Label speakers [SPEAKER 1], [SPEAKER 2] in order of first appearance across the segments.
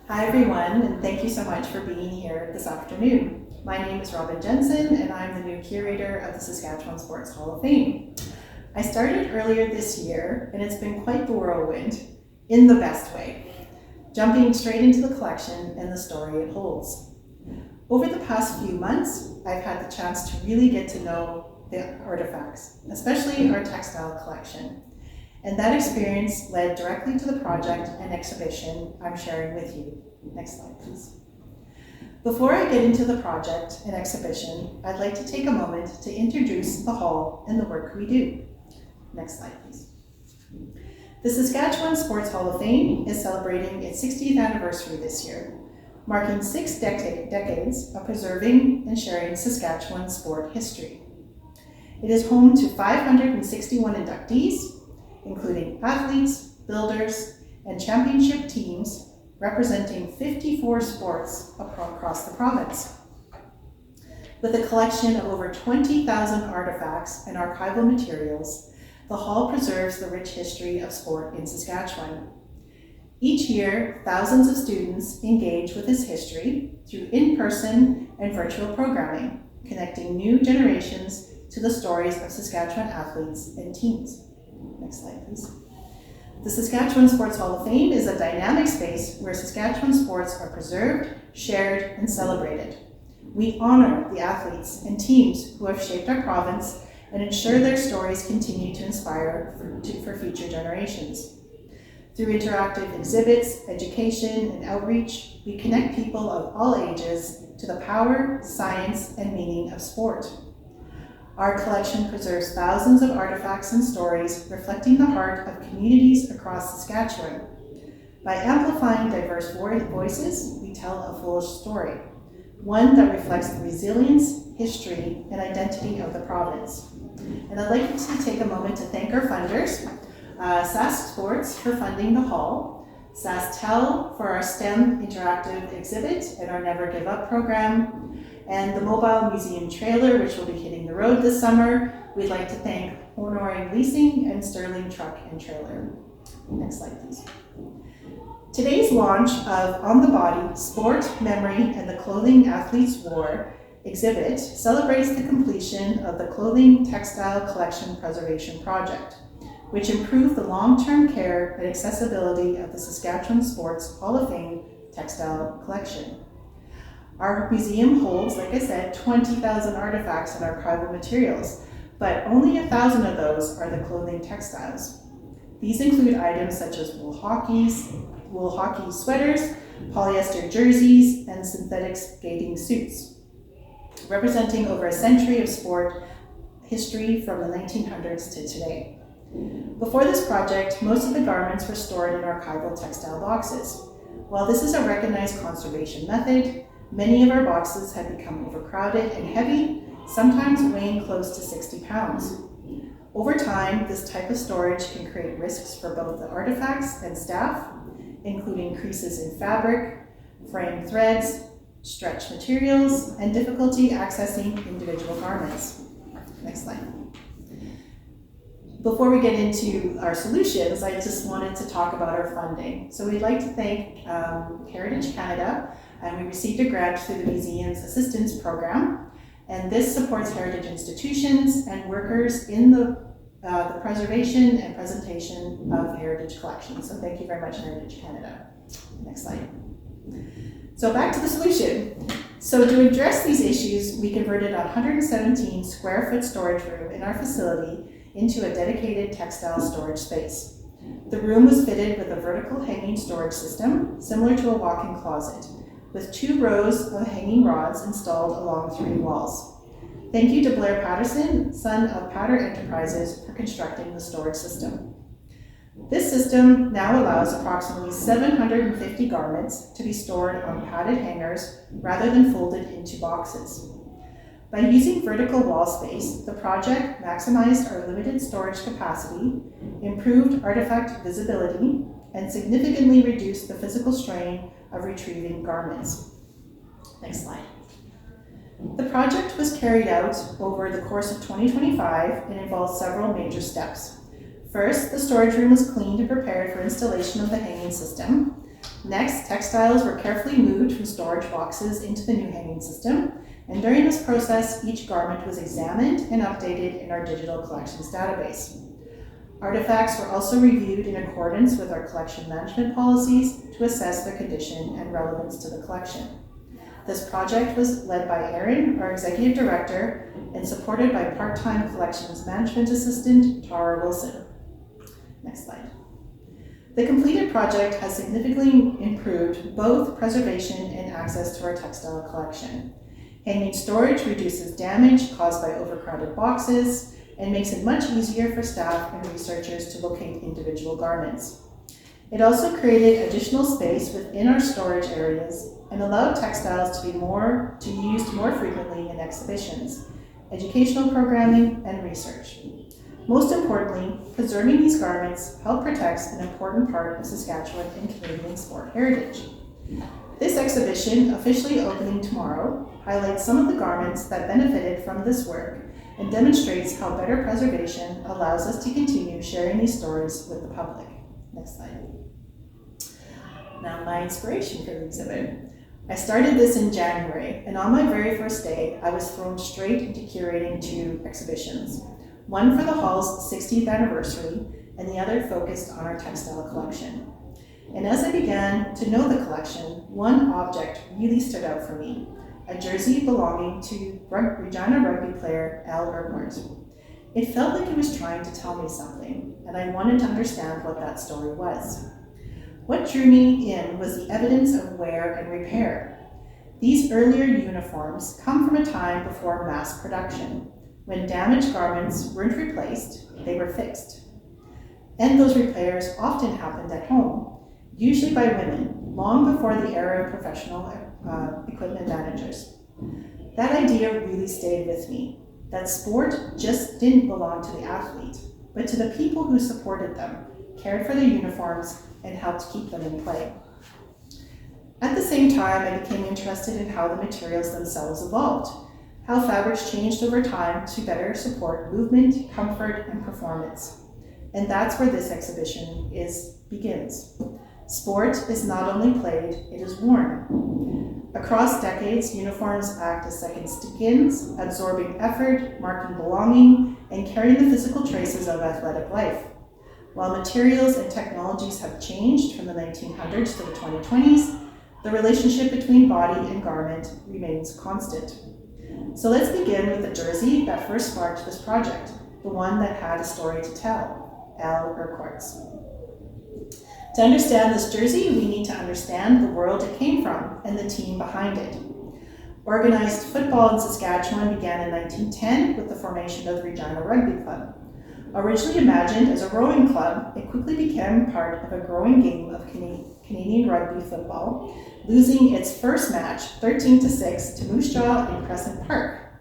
[SPEAKER 1] Hi everyone, and thank you so much for being here this afternoon. My name is Robyn Jensen, and I'm the new curator of the Saskatchewan Sports Hall of Fame. I started earlier this year, and it's been quite the whirlwind, in the best way, jumping straight into the collection and the story it holds. Over the past few months, I've had the chance to really get to know the artifacts, especially our textile collection. And that experience led directly to the project and exhibition I'm sharing with you. Next slide, please. Before I get into the project and exhibition, I'd like to take a moment to introduce the hall and the work we do. Next slide, please. The Saskatchewan Sports Hall of Fame is celebrating its 60th anniversary this year, marking 6 decades of preserving and sharing Saskatchewan sport history. It is home to 561 inductees, including athletes, builders, and championship teams representing 54 sports across the province. With a collection of over 20,000 artifacts and archival materials, the hall preserves the rich history of sport in Saskatchewan. Each year, thousands of students engage with this history through in-person and virtual programming, connecting new generations to the stories of Saskatchewan athletes and teams. Next slide, please. The Saskatchewan Sports Hall of Fame is a dynamic space where Saskatchewan sports are preserved, shared, and celebrated. We honor the athletes and teams who have shaped our province and ensure their stories continue to inspire for future generations. Through interactive exhibits, education, and outreach, we connect people of all ages to the power, science, and meaning of sport. Our collection preserves thousands of artifacts and stories reflecting the heart of communities across Saskatchewan. By amplifying diverse voices, we tell a full story, one that reflects the resilience, history, and identity of the province. And I'd like to take a moment to thank our funders, Sask Sports for funding the hall, SaskTel for our STEM interactive exhibit and our Never Give Up program, and the mobile museum trailer, which will be hitting the road this summer. We'd like to thank Honoring Leasing and Sterling Truck and Trailer. Next slide, please. Today's launch of On the Body, Sport, Memory, and the Clothing Athletes Wore exhibit celebrates the completion of the Clothing Textile Collection Preservation Project, which improved the long-term care and accessibility of the Saskatchewan Sports Hall of Fame textile collection. Our museum holds, like I said, 20,000 artifacts and archival materials, but only 1,000 of those are the clothing textiles. These include items such as wool hockey sweaters, polyester jerseys, and synthetic skating suits, representing over a century of sport history from the 1900s to today. Before this project, most of the garments were stored in archival textile boxes. While this is a recognized conservation method, many of our boxes had become overcrowded and heavy, sometimes weighing close to 60 pounds. Over time, this type of storage can create risks for both the artifacts and staff, including creases in fabric, fraying threads, stretched materials, and difficulty accessing individual garments. Next slide. Before we get into our solutions, I just wanted to talk about our funding. So we'd like to thank Heritage Canada, and we received a grant through the Museum's Assistance Program, and this supports heritage institutions and workers in the preservation and presentation of heritage collections. So thank you very much, Heritage Canada. Next slide. So back to the solution. So to address these issues, we converted a 117 square foot storage room in our facility into a dedicated textile storage space. The room was fitted with a vertical hanging storage system, similar to a walk-in closet, with 2 rows of hanging rods installed along 3 walls. Thank you to Blair Patterson, son of Patter Enterprises, for constructing the storage system. This system now allows approximately 750 garments to be stored on padded hangers rather than folded into boxes. By using vertical wall space, the project maximized our limited storage capacity, improved artifact visibility, and significantly reduced the physical strain of retrieving garments. Next slide. The project was carried out over the course of 2025 and involved several major steps. First, the storage room was cleaned and prepared for installation of the hanging system. Next, textiles were carefully moved from storage boxes into the new hanging system, and during this process, each garment was examined and updated in our digital collections database. Artifacts were also reviewed in accordance with our collection management policies to assess their condition and relevance to the collection. This project was led by Erin, our executive director, and supported by part-time collections management assistant, Tara Wilson. Next slide. The completed project has significantly improved both preservation and access to our textile collection. Hanging storage reduces damage caused by overcrowded boxes and makes it much easier for staff and researchers to locate individual garments. It also created additional space within our storage areas and allowed textiles to be used more frequently in exhibitions, educational programming, and research. Most importantly, preserving these garments help protect an important part of Saskatchewan and Canadian sport heritage. This exhibition, officially opening tomorrow, highlights some of the garments that benefited from this work and demonstrates how better preservation allows us to continue sharing these stories with the public. Next slide. Now, my inspiration for the exhibit. I started this in January, and on my very first day, I was thrown straight into curating 2 exhibitions. One for the Hall's 60th anniversary, and the other focused on our textile collection. And as I began to know the collection, one object really stood out for me, a jersey belonging to Regina rugby player Al Urquhart. It felt like it was trying to tell me something, and I wanted to understand what that story was. What drew me in was the evidence of wear and repair. These earlier uniforms come from a time before mass production, when damaged garments weren't replaced, they were fixed. And those repairs often happened at home, usually by women, long before the era of professional equipment managers. That idea really stayed with me, that sport just didn't belong to the athlete, but to the people who supported them, cared for their uniforms, and helped keep them in play. At the same time, I became interested in how the materials themselves evolved, how fabrics changed over time to better support movement, comfort, and performance. And that's where this exhibition begins. Sport is not only played, it is worn. Across decades, uniforms act as second skins, absorbing effort, marking belonging, and carrying the physical traces of athletic life. While materials and technologies have changed from the 1900s to the 2020s, the relationship between body and garment remains constant. So let's begin with the jersey that first sparked this project, the one that had a story to tell, Al Urquhart's. To understand this jersey, we need to understand the world it came from and the team behind it. Organized football in Saskatchewan began in 1910 with the formation of the Regina Rugby Club. Originally imagined as a rowing club, it quickly became part of a growing game of Canadian rugby football, losing its first match 13-6 to Moose Jaw in Crescent Park.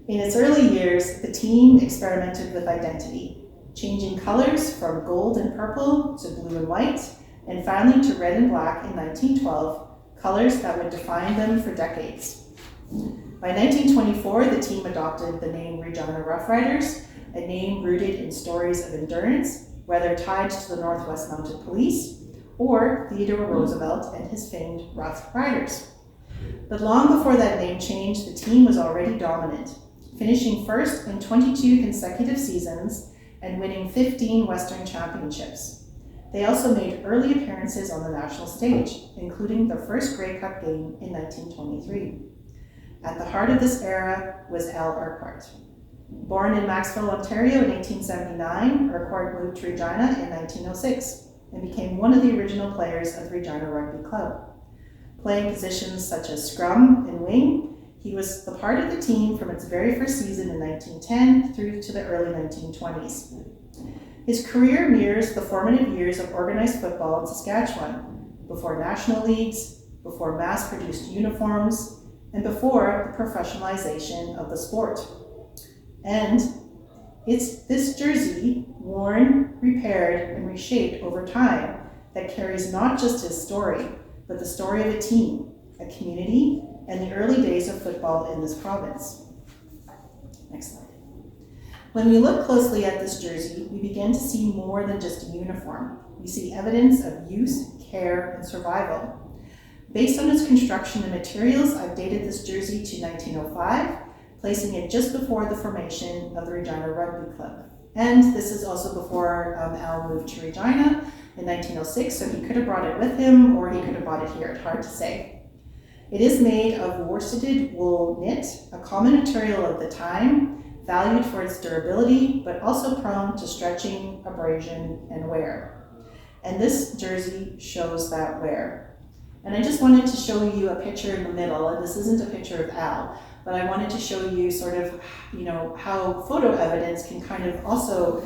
[SPEAKER 1] In its early years, the team experimented with identity, changing colors from gold and purple to blue and white, and finally to red and black in 1912, colors that would define them for decades. By 1924, the team adopted the name Regina Rough Riders, a name rooted in stories of endurance, whether tied to the Northwest Mounted Police or Theodore Roosevelt and his famed Rough Riders. But long before that name change, the team was already dominant, finishing first in 22 consecutive seasons and winning 15 Western Championships. They also made early appearances on the national stage, including their first Grey Cup game in 1923. At the heart of this era was Al Urquhart. Born in Maxwell, Ontario in 1879, Urquhart moved to Regina in 1906 and became one of the original players of the Regina Rugby Club. Playing positions such as scrum and wing, he was the part of the team from its very first season in 1910 through to the early 1920s. His career mirrors the formative years of organized football in Saskatchewan, before national leagues, before mass-produced uniforms, and before the professionalization of the sport. And it's this jersey, worn, repaired, and reshaped over time, that carries not just his story, but the story of a team, a community, and the early days of football in this province. Next slide. When we look closely at this jersey, we begin to see more than just a uniform. We see evidence of use, care, and survival. Based on its construction and materials, I've dated this jersey to 1905, placing it just before the formation of the Regina Rugby Club. And this is also before Al moved to Regina in 1906, so he could have brought it with him or he could have bought it here. It's hard to say. It is made of worsted wool knit, a common material of the time, valued for its durability, but also prone to stretching, abrasion, and wear. And this jersey shows that wear. And I just wanted to show you a picture in the middle, and this isn't a picture of Al, but I wanted to show you sort of, how photo evidence can kind of also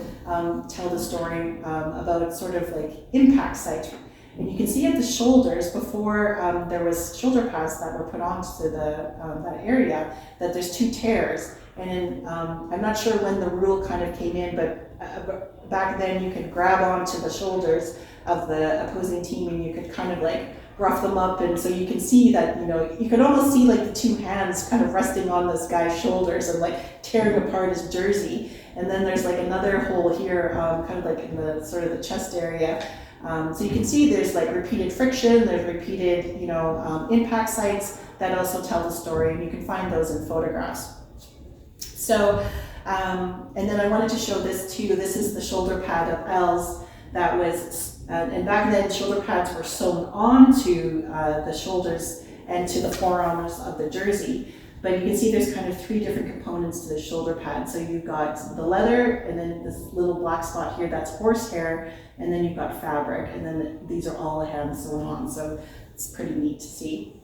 [SPEAKER 1] tell the story about sort of like impact site. And you can see at the shoulders, before there was shoulder pads that were put onto that area, that there's 2 tears. And I'm not sure when the rule kind of came in, but back then you could grab onto the shoulders of the opposing team and you could kind of like rough them up. And so you can see that, you could almost see like the 2 hands kind of resting on this guy's shoulders and like tearing apart his jersey. And then there's like another hole here, kind of like in the sort of the chest area. So you can see there's like repeated friction, there's repeated, impact sites that also tell the story, and you can find those in photographs. So, and then I wanted to show this too. This is the shoulder pad of L's that was, and back then shoulder pads were sewn onto the shoulders and to the forearms of the jersey. But you can see there's kind of 3 different components to the shoulder pad. So you've got the leather, and then this little black spot here, that's horsehair, and then you've got fabric, and then these are all hand sewn on. So it's pretty neat to see.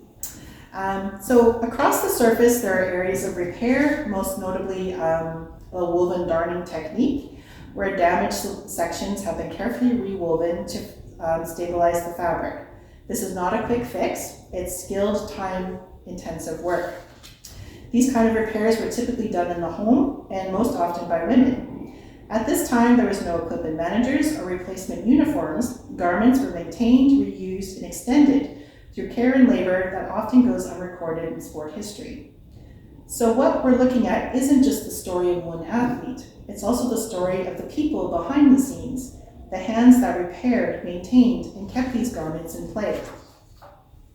[SPEAKER 1] So across the surface, there are areas of repair, most notably a woven darning technique, where damaged sections have been carefully rewoven to stabilize the fabric. This is not a quick fix, it's skilled, time-intensive work. These kind of repairs were typically done in the home and most often by women. At this time, there was no equipment managers or replacement uniforms. Garments were maintained, reused, and extended through care and labor that often goes unrecorded in sport history. So what we're looking at isn't just the story of one athlete, it's also the story of the people behind the scenes, the hands that repaired, maintained, and kept these garments in play.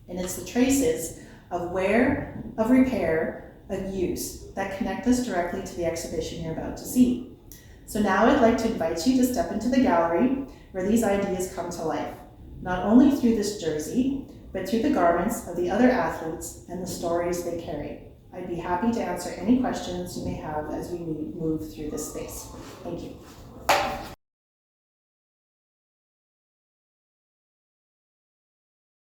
[SPEAKER 1] And it's the traces of wear, of repair, of use that connect us directly to the exhibition you're about to see. So now I'd like to invite you to step into the gallery where these ideas come to life, not only through this jersey, but through the garments of the other athletes and the stories they carry. I'd be happy to answer any questions you may have as we move through this space. Thank you.